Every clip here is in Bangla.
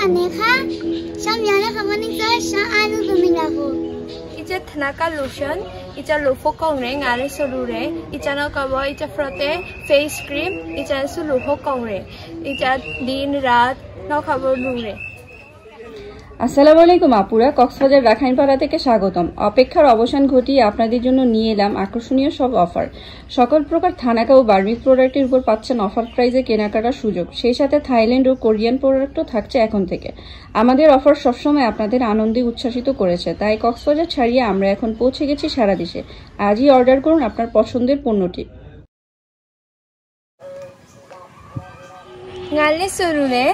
Aneka, Shamyana Hamanika, Shanu Dominago. It's a Tanaka lotion, it's a Lufokong ring, Alisolure, it's an Okawa, it's a frotte, face cream, it's a Suluhokong ring, it's a Din Rat, Nokabo Lure. আসসালামু আলাইকুম আপুরা, কক্সবাজার রাখাইনপাড়া থেকে স্বাগতম। অপেক্ষার অবসান ঘটিয়ে আপনাদের জন্য নিয়ে এলাম আকর্ষণীয় সব অফার। সকল প্রকার থানাকা ও বার্মিক প্রোডাক্টের উপর পাচ্ছেন অফার প্রাইজে কেনাকাটার সুযোগ। সেই সাথে থাইল্যান্ড ও কোরিয়ান প্রোডাক্টও থাকছে এখন থেকে। আমাদের অফার সবসময় আপনাদের আনন্দে উচ্ছ্বাসিত করেছে, তাই কক্সবাজার ছাড়িয়ে আমরা এখন পৌঁছে গেছি সারা দেশে। আজই অর্ডার করুন আপনার পছন্দের পণ্যটি। Ngale Surure,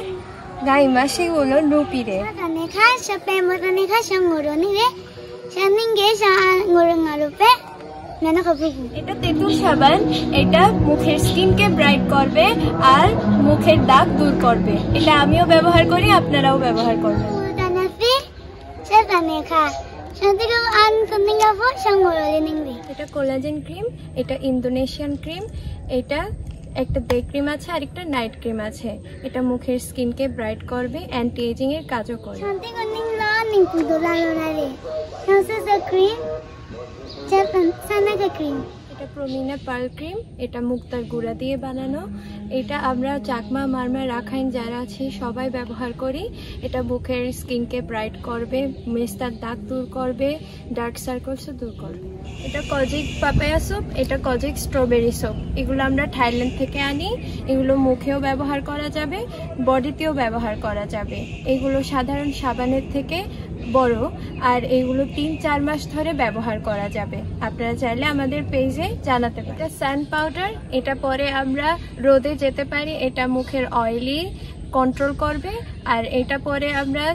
Gaima Shigulo Lupire. Aneka, Shapemotaneka, Shangoroni, Shaninge, Shangorangarupe, Nanakapu. এটা তেঁতুল সাবান, এটা মুখের স্কিনকে ব্রাইট করবে আর মুখের দাগ দূর করবে। এটা আমিও ব্যবহার করি, আপনারাও ব্যবহার করবেন। Tanafi, Shataneka, Shantigo and Sandingapo, Shangoroni. এটা কোলাজেন ক্রিম, এটা ইন্দোনেশিয়ান ক্রিম, এটা একটা ডে ক্রিম আছে আর একটা নাইট ক্রিম আছে। এটা মুখের স্কিনকে ব্রাইট করবে, অ্যান্টি এজিং এর কাজও করবে। Shantigo Ningla, Ningpudolare. Shansa cream, Sanaka cream. এটা প্রমিনা পার্ল ক্রিম, এটা মুক্তার গুঁড়া দিয়ে বানানো। এটা আমরা চাকমা মারমা রাখাইন যারা আছে সবাই ব্যবহার করি। এটা মুখের স্কিনকে ব্রাইট করবে, মেস্তার দাগ দূর করবে, ডার্ক সার্কেলসও দূর করবে। এটা কজিক পাপায়া সোপ, এটা কজিক স্ট্রবেরি সোপ। এগুলো আমরা থাইল্যান্ড থেকে আনি। এগুলো মুখেও ব্যবহার করা যাবে, বডিতেও ব্যবহার করা যাবে। এগুলো সাধারণ সাবানের থেকে বড়, আর এগুলো ৩-৪ মাস ধরে ব্যবহার করা যাবে। আপনারা চাইলে আমাদের পেজে জানাতে পারেন। এটা সান পাউডার, এটা পরে আমরা রোদে যেতে পারি, এটা মুখের অয়েলি কন্ট্রোল করবে। আর এটা পরে আমরা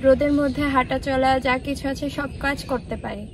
রোদের মধ্যে হাঁটা চলা যা কিছু আছে সব কাজ করতে পারি।